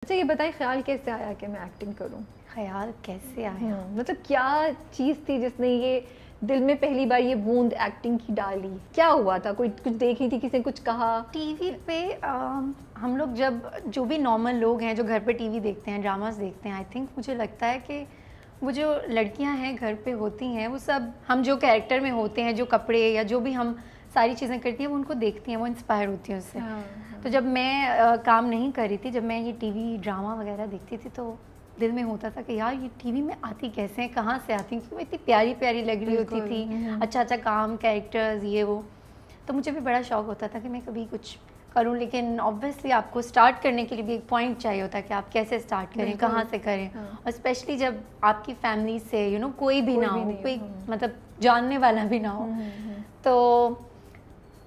अच्छा ये बताइए, ख्याल कैसे आया कि मैं एक्टिंग करूं? ख्याल कैसे आया? मतलब क्या चीज़ थी जिसने ये दिल में पहली बार ये बूंद एक्टिंग की डाली? क्या हुआ था? कोई कुछ देखी थी, किसी ने कुछ कहा? टीवी पे हम लोग जब जो भी नॉर्मल लोग हैं जो घर पे टीवी देखते हैं, ड्रामास देखते हैं, आई थिंक मुझे लगता है कि वो जो लड़कियां हैं घर पे होती हैं, वो सब हम जो कैरेक्टर में होते हैं, जो कपड़े या जो भी हम सारी चीज़ें करती हैं, वो उनको देखती हैं, वो इंस्पायर होती हैं उससे। हाँ, तो जब मैं काम नहीं कर रही थी, जब मैं ये टीवी ड्रामा वगैरह देखती थी, तो दिल में होता था कि यार ये टीवी में आती कैसे हैं, कहाँ से आती हैं, क्योंकि वो इतनी प्यारी प्यारी लग रही होती थी, अच्छा अच्छा काम, कैरेक्टर्स, ये वो। तो मुझे भी बड़ा शौक होता था कि मैं कभी कुछ करूं, लेकिन ऑब्वियसली आपको स्टार्ट करने के लिए भी एक पॉइंट चाहिए होता है कि आप कैसे स्टार्ट करें, कहाँ से करें। और स्पेशली जब आपकी फैमिली से कोई भी ना हो, कोई मतलब जानने वाला भी ना हो। तो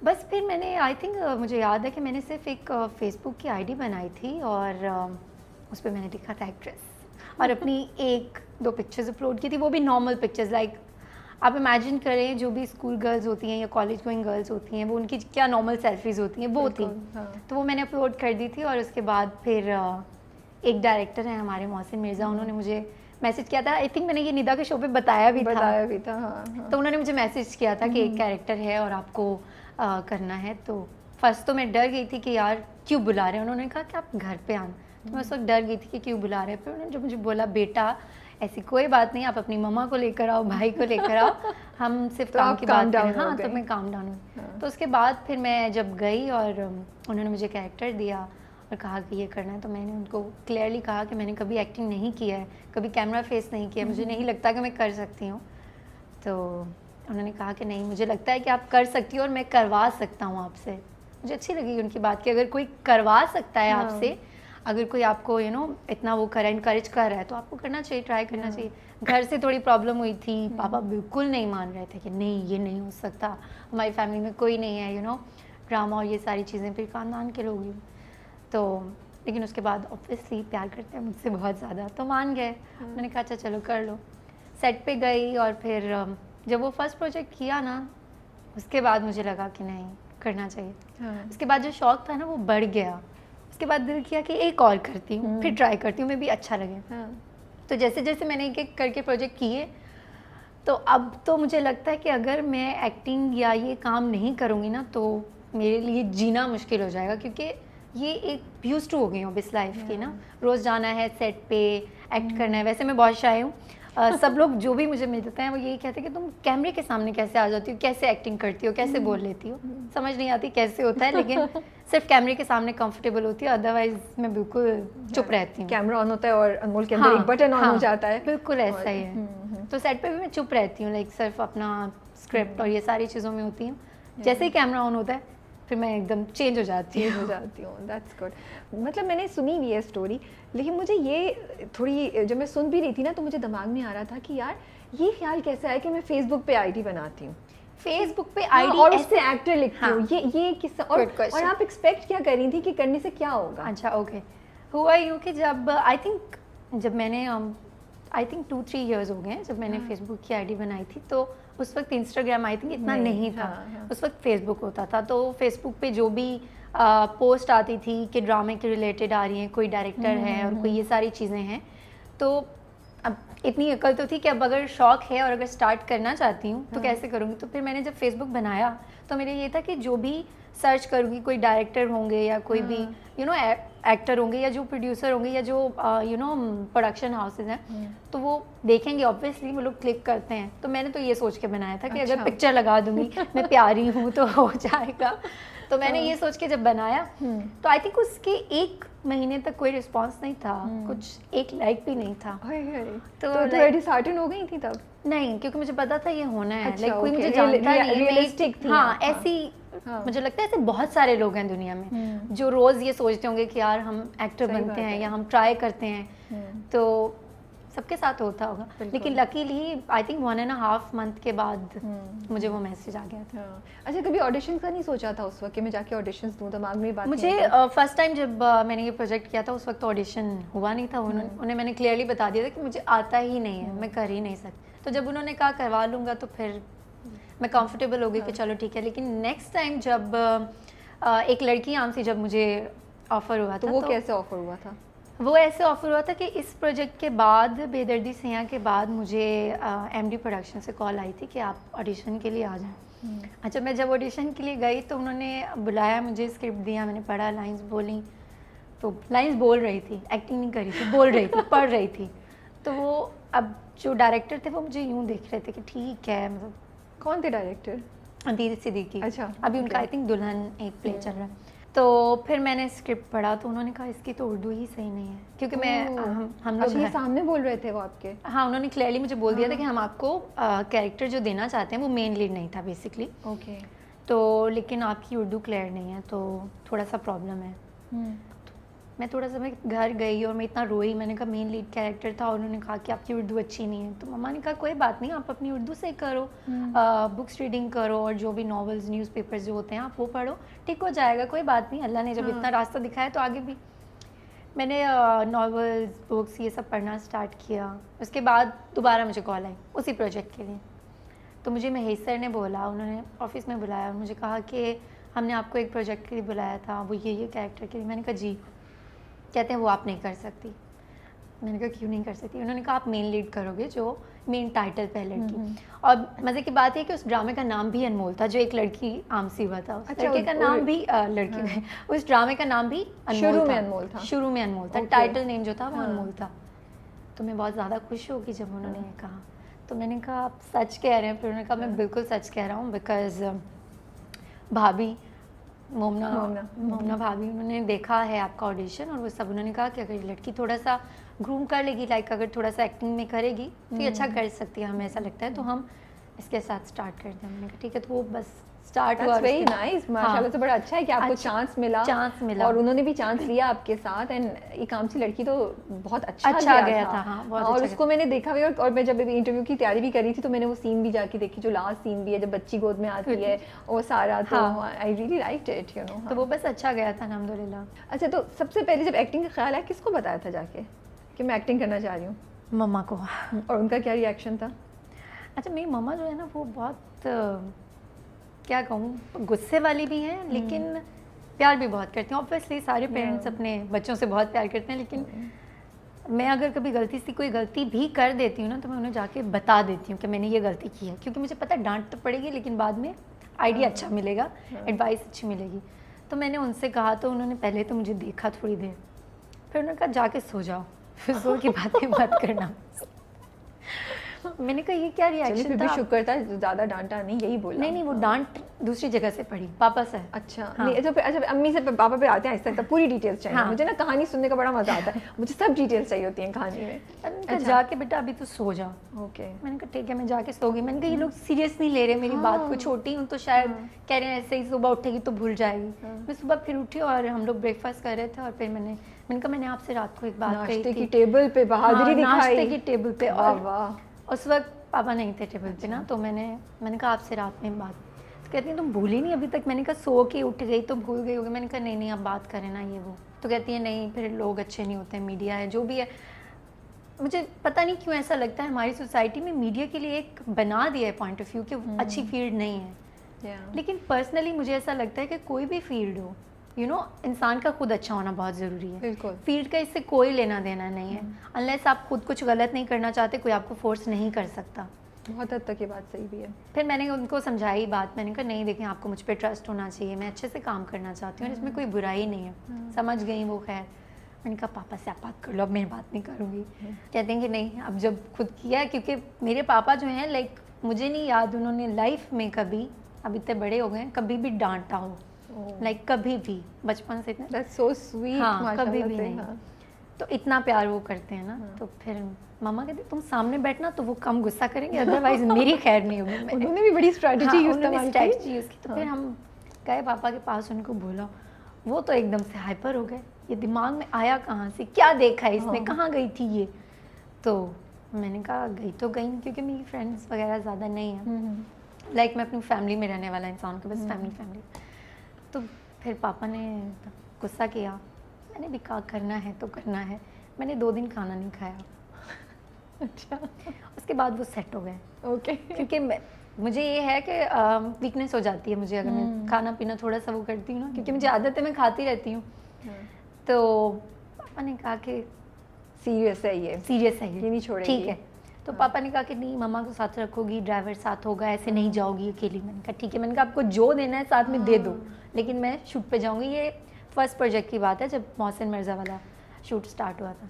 बस फिर मैंने आई थिंक मुझे याद है कि मैंने सिर्फ एक फेसबुक की आईडी बनाई थी और उस पर मैंने लिखा था एक्ट्रेस, और अपनी एक दो पिक्चर्स अपलोड की थी, वो भी नॉर्मल पिक्चर्स। लाइक आप इमेजिन करें जो भी स्कूल गर्ल्स होती हैं या कॉलेज गोइंग गर्ल्स होती हैं, वो उनकी क्या नॉर्मल सेल्फीज़ होती हैं, वो थी। तो वो मैंने अपलोड कर दी थी। और उसके बाद फिर एक डायरेक्टर हैं हमारे, मोहसिन मिर्ज़ा, उन्होंने मुझे मैसेज किया था। आई थिंक मैंने ये निदा के शो पे बताया भी था। हाँ। तो उन्होंने मुझे मैसेज किया था कि एक कैरेक्टर है और आपको करना है। तो फर्स्ट तो मैं डर गई थी कि यार क्यों बुला रहे हैं। उन्होंने कहा कि आप घर पे आना। तो मैं उस वक्त डर गई थी कि क्यों बुला रहे हैं। फिर उन्होंने जब मुझे बोला बेटा ऐसी कोई बात नहीं, आप अपनी मम्मा को लेकर आओ, भाई को लेकर आओ, हम सिर्फ तो काम की बात करें। हाँ, तो मैं काम डाउन हुई। तो उसके बाद फिर मैं जब गई और उन्होंने मुझे कैरेक्टर दिया और कहा कि ये करना है, तो मैंने उनको क्लियरली कहा कि मैंने कभी एक्टिंग नहीं किया है, कभी कैमरा फेस नहीं किया, मुझे नहीं लगता कि मैं कर सकती हूँ। तो उन्होंने कहा कि नहीं, मुझे लगता है कि आप कर सकती हो और मैं करवा सकता हूँ आपसे। मुझे अच्छी लगी उनकी बात कि अगर कोई करवा सकता है आपसे, अगर कोई आपको इतना वो कर इनकरेज कर रहा है, तो आपको करना चाहिए, ट्राई करना चाहिए। घर से थोड़ी प्रॉब्लम हुई थी, पापा बिल्कुल नहीं मान रहे थे कि नहीं ये नहीं हो सकता, हमारी फैमिली में कोई नहीं है ड्रामा और ये सारी चीज़ें, फिर खानदान के लोग ही। तो लेकिन उसके बाद ऑब्वियसली प्यार करते हैं मुझसे बहुत ज़्यादा, तो मान गए। मैंने कहा अच्छा चलो कर लो। सेट पे गई और फिर जब वो फर्स्ट प्रोजेक्ट किया ना, उसके बाद मुझे लगा कि नहीं करना चाहिए। उसके बाद जो शौक था ना वो बढ़ गया। उसके बाद दिल किया कि एक और करती हूँ, फिर ट्राई करती हूँ, मैं भी अच्छा लगे। तो जैसे जैसे मैंने एक एक करके प्रोजेक्ट किए, तो अब तो मुझे लगता है कि अगर मैं एक्टिंग या ये काम नहीं करूँगी ना, तो मेरे लिए जीना मुश्किल हो जाएगा, क्योंकि ये एक यूज्ड टू हो गई हूँ अब इस लाइफ की ना। रोज़ जाना है सेट पे, एक्ट करना है। वैसे मैं बहुत शाय हूँ। सब लोग जो भी मुझे मिलते हैं वो यही कहते हैं कि तुम कैमरे के सामने कैसे आ जाती हो, कैसे एक्टिंग करती हो, कैसे बोल लेती हो। समझ नहीं आती कैसे होता है, लेकिन सिर्फ कैमरे के सामने कंफर्टेबल होती है, अदरवाइज मैं बिल्कुल चुप रहती हूँ। कैमरा ऑन होता है और अनमोल के अंदर एक बटन ऑन हो जाता है, बिल्कुल ऐसा ही है। तो सेट पे भी मैं चुप रहती हूँ, लाइक सिर्फ अपना स्क्रिप्ट और ये सारी चीज़ों में होती हूँ। जैसे ही कैमरा ऑन होता है फिर मैं एकदम चेंज हो जाती हूँ। That's good. मतलब मैंने सुनी हुई है स्टोरी, लेकिन मुझे ये थोड़ी, जब मैं सुन भी रही थी ना, तो मुझे दिमाग में आ रहा था कि यार ये ख्याल कैसे आया कि मैं फेसबुक पे आईडी बनाती हूँ, फेसबुक पे आईडी और उससे एक्टर लिखती हूँ। ये किस्सा, और आप एक्सपेक्ट क्या कर रही थी कि करने से क्या होगा? अच्छा ओके, हुआ यूँ कि जब आई थिंक जब मैंने आई थिंक 2-3 ईयर्स हो गए जब मैंने फेसबुक की आईडी बनाई थी, तो उस वक्त इंस्टाग्राम आई थिंक इतना नहीं था। उस वक्त फेसबुक होता था। तो फेसबुक पे जो भी पोस्ट आती थी कि ड्रामे के रिलेटेड आ रही हैं, कोई डायरेक्टर है और कोई ये सारी चीज़ें हैं, तो अब इतनी अकल तो थी कि अब अगर शौक है और अगर स्टार्ट करना चाहती हूँ तो कैसे करूँगी। तो फिर मैंने जब फेसबुक बनाया तो मेरे ये था कि जो भी सर्च करूँगी, कोई डायरेक्टर होंगे या कोई भी एक्टर होंगे या जो प्रोड्यूसर होंगे या जो प्रोडक्शन हाउसेज हैं, तो वो देखेंगे, ऑब्वियसली वो लोग क्लिक करते हैं। तो मैंने तो ये सोच के बनाया था कि अगर पिक्चर लगा दूंगी मैं प्यारी हूँ तो हो जाएगा। तो मैंने ये सोच के जब बनाया, तो आई थिंक उसके 1 महीने तक कोई रिस्पांस नहीं था, कुछ एक लाइक भी नहीं था। तो डिसहार्टन हो गई थी तब? नहीं, क्योंकि मुझे पता था ये होना है। लाइक कोई मुझे जानता नहीं, रियलिस्टिक थी। हाँ, ऐसी मुझे लगता है ऐसे बहुत सारे लोग हैं दुनिया में जो रोज ये सोचते होंगे कि यार हम एक्टर बनते हैं या हम ट्राई करते हैं। तो सबके साथ होता होगा, लेकिन लकीली आई थिंक 1.5 मंथ के बाद मुझे वो मैसेज आ गया था। अच्छा, कभी ऑडिशन का नहीं सोचा था उस वक्त कि मैं जाके ऑडिशंस दूं? दिमाग में बात मुझे फर्स्ट टाइम जब मैंने ये प्रोजेक्ट किया था उस वक्त ऑडिशन हुआ नहीं था। उन्हें मैंने क्लियरली बता दिया था कि मुझे आता ही नहीं है, मैं कर ही नहीं सकती। तो जब उन्होंने कहा करवा लूँगा तो फिर मैं कंफर्टेबल हो गई कि चलो ठीक है। लेकिन नेक्स्ट टाइम जब एक लड़की आम से जब मुझे ऑफर हुआ था, तो वो कैसे ऑफर हुआ था? वो ऐसे ऑफर हुआ था कि इस प्रोजेक्ट के बाद, बेदर्दी सियां के बाद, मुझे एमडी प्रोडक्शन से कॉल आई थी कि आप ऑडिशन के लिए आ जाएं। अच्छा, मैं जब ऑडिशन के लिए गई तो उन्होंने बुलाया, मुझे स्क्रिप्ट दिया, मैंने पढ़ा, लाइंस बोली, तो लाइंस बोल रही थी, एक्टिंग नहीं करी थी, बोल रही थी, पढ़ रही थी। तो वो अब जो डायरेक्टर थे वो मुझे यूँ देख रहे थे कि ठीक है, मतलब। कौन थे डायरेक्टर? दीदी सिद्दीकी। अच्छा, अभी उनका आई थिंक दुल्हन एक प्ले चल रहा है। तो फिर मैंने स्क्रिप्ट पढ़ा तो उन्होंने कहा इसकी तो उर्दू ही सही नहीं है, क्योंकि हम लोग ये सामने बोल रहे थे वो आपके? हाँ, उन्होंने क्लियरली मुझे बोल दिया था कि हम आपको कैरेक्टर जो देना चाहते हैं वो मेन लीड नहीं था बेसिकली। ओके। तो लेकिन आपकी उर्दू क्लियर नहीं है, तो थोड़ा सा प्रॉब्लम है। मैं थोड़ा सा, मैं घर गई और मैं इतना रोई, मैंने कहा मेन लीड कैरेक्टर था और उन्होंने कहा कि आपकी उर्दू अच्छी नहीं है। तो मम्मा ने कहा कोई बात नहीं, आप अपनी उर्दू से करो, बुक्स रीडिंग करो और जो भी नॉवेल्स, न्यूज़पेपर्स जो होते हैं आप वो पढ़ो, ठीक हो जाएगा, कोई बात नहीं, अल्लाह ने जब इतना रास्ता दिखाया तो आगे भी। मैंने नॉवेल्स, बुक्स ये सब पढ़ना स्टार्ट किया। उसके बाद दोबारा मुझे कॉल आई उसी प्रोजेक्ट के लिए। तो मुझे महेश सर ने बोला, उन्होंने ऑफिस में बुलाया और मुझे कहा कि हमने आपको एक प्रोजेक्ट के लिए बुलाया था, वो ये कैरेक्टर के लिए। मैंने कहा जी। कहते हैं वो आप नहीं कर सकती। मैंने कहा क्यों नहीं कर सकती? उन्होंने कहा आप मेन लीड करोगे, जो मेन टाइटल पे लड़की। और मज़े की बात है कि उस ड्रामे का नाम भी अनमोल था, जो एक लड़की आम सी हुआ था, उस लड़के का नाम भी लड़की उस ड्रामे का नाम भी शुरू में अनमोल था। शुरू में अनमोल था, टाइटल नेम जो था वो अनमोल था। तो मैं बहुत ज़्यादा खुश हो गई जब उन्होंने ये कहा। तो मैंने कहा आप सच कह रहे हैं? फिर उन्होंने कहा मैं बिल्कुल सच कह रहा हूँ, बिकॉज भाभी मोमना भाभी, उन्होंने देखा है आपका ऑडिशन और वो सब, उन्होंने कहा कि अगर ये लड़की थोड़ा सा ग्रूम कर लेगी, लाइक अगर थोड़ा सा एक्टिंग में करेगी तो ये अच्छा कर सकती है, हमें ऐसा लगता है, तो हम इसके साथ स्टार्ट करते हैं। मैंने कहा ठीक है। तो वो बस स्टार्ट हुआ। वेरी नाइस, माशाल्लाह से बड़ा अच्छा है कि आपको चांस मिला और उन्होंने भी चांस लिया आपके साथ। एंड एक आम सी लड़की तो बहुत अच्छा गया था। हाँ, और उसको मैंने देखा भी, और मैं जब इंटरव्यू की तैयारी भी कर रही थी तो मैंने वो सीन भी जाके देखी, जो लास्ट सीन भी है जब बच्ची गोद में आती है वो सारा। तो I really liked it, you know. तो वो बस अच्छा गया था अल्हम्दुलिल्लाह। अच्छा, तो सबसे पहले जब एक्टिंग का ख्याल आया किसको बताया था जाके कि मैं एक्टिंग करना चाह रही हूँ? मम्मा को। और उनका क्या रिएक्शन था? अच्छा, मेरी मम्मा जो है ना वो बहुत क्या कहूँ, गुस्से वाली भी हैं लेकिन प्यार भी बहुत करती हैं। ऑब्वियसली सारे पेरेंट्स अपने बच्चों से बहुत प्यार करते हैं, लेकिन मैं अगर कभी गलती से कोई गलती भी कर देती हूँ ना तो मैं उन्हें जाके बता देती हूँ कि मैंने ये गलती की है, क्योंकि मुझे पता है डांट तो पड़ेगी लेकिन बाद में आइडिया अच्छा मिलेगा, एडवाइस अच्छी मिलेगी। तो मैंने उनसे कहा, तो उन्होंने पहले तो मुझे देखा थोड़ी देर, फिर उन्होंने कहा जाके सो जाओ, फिजूल की बातें मत करना। मैंने कहा ये क्या रिएक्शन था? फिर भी शुक्र था ज़्यादा डांटा नहीं, यही बोला। नहीं, वो डांट दूसरी जगह से पड़ी, पापा से। अच्छा। नहीं, अच्छा अम्मी से पापा पे आते हैं आहिस्ता आहिस्ता, पूरी डिटेल्स चाहिए। मुझे ना कहानी सुनने का बड़ा मजा आता है, मुझे सब डिटेल्स चाहिए होती हैं कहानी में। अच्छा, जाके बेटा अभी तो सो जा। ओके। मैंने कहा ठीक है, मैं जाके सो गई। मैंने कहा ये लोग सीरियस नहीं ले रहे मेरी बात को, छोटी हूँ तो शायद कह रहे हैं ऐसे ही सुबह उठेगी तो भूल जाएगी। मैं सुबह फिर उठी और हम लोग ब्रेकफास्ट कर रहे थे और फिर मैंने कहा मैंने आपसे रात को एक बात कही थी। नाश्ते की टेबल पे बहादुरी दिखाई। नाश्ते की टेबल पे। और उस वक्त पापा नहीं थे टेबल पे ना, तो मैंने कहा आपसे रात में बात। तो कहती हैं तुम भूली नहीं अभी तक? मैंने कहा सो के उठ गई तो भूल गई होगी। मैंने कहा नहीं अब बात करें ना ये वो। तो कहती है नहीं, फिर लोग अच्छे नहीं होते, मीडिया है जो भी है। मुझे पता नहीं क्यों ऐसा लगता है हमारी सोसाइटी में मीडिया के लिए एक बना दिया है पॉइंट ऑफ व्यू कि अच्छी फील्ड नहीं है। लेकिन पर्सनली मुझे ऐसा लगता है कि कोई भी फील्ड हो, इंसान का खुद अच्छा होना बहुत ज़रूरी है। बिल्कुल। फील्ड का इससे कोई लेना देना नहीं है। अनलेस आप खुद कुछ गलत नहीं करना चाहते, कोई आपको फोर्स नहीं कर सकता। बहुत हद तक ये बात सही भी है। फिर मैंने उनको समझाई बात। मैंने कहा नहीं देखें, आपको मुझ पर ट्रस्ट होना चाहिए, मैं अच्छे से काम करना चाहती हूँ और इसमें कोई बुराई नहीं है। समझ गई वो। खैर मैंने कहा पापा से आप बात कर लो, अब मैं बात नहीं करूँगी। कहते हैं कि नहीं, अब जब खुद किया है, क्योंकि मेरे पापा जो हैं लाइक मुझे नहीं याद उन्होंने लाइफ में कभी, अब इतने बड़े हो गए, कभी भी डांटा हो, लाइक कभी भी, बचपन से इतना। That's so sweet, हाँ, कभी भी नहीं। तो इतना प्यार वो करते हैं ना। तो फिर मम्मा कहती तुम सामने बैठना तो वो कम गुस्सा करेंगे, अदरवाइज मेरी खैर नहीं होगी। उन्होंने भी बड़ी स्ट्रैटेजी यूज़ की। तो फिर हम गए पापा के पास, उनको बोला, वो तो एकदम से हाइपर हो गए। ये दिमाग में आया कहाँ से, क्या देखा है इसने, कहाँ गई थी ये? तो मैंने कहा गई तो गई, क्योंकि मेरी फ्रेंड्स वगैरह ज़्यादा नहीं है। लाइक मैं अपनी फैमिली में रहने वाला इंसान को, बस फैमिली। तो फिर पापा ने गुस्सा किया। मैंने भी कहा करना है तो करना है। मैंने 2 दिन खाना नहीं खाया। अच्छा। उसके बाद वो सेट हो गए। ओके। क्योंकि मुझे ये है कि वीकनेस हो जाती है मुझे अगर मैं खाना पीना थोड़ा सा वो करती हूँ ना, क्योंकि मुझे आदत है, मैं खाती रहती हूँ। तो पापा ने कहा कि सीरियस है ये सीरियस है ये नहीं छोड़ेगी। ठीक है। तो पापा ने कहा कि नहीं, मम्मा को साथ रखोगी, ड्राइवर साथ होगा, ऐसे नहीं जाओगी अकेली। मैंने कहा ठीक है। मैंने कहा आपको जो देना है साथ में दे दो, लेकिन मैं शूट पे जाऊंगी। ये फर्स्ट प्रोजेक्ट की बात है जब मोहसिन मिर्ज़ा वाला शूट स्टार्ट हुआ था।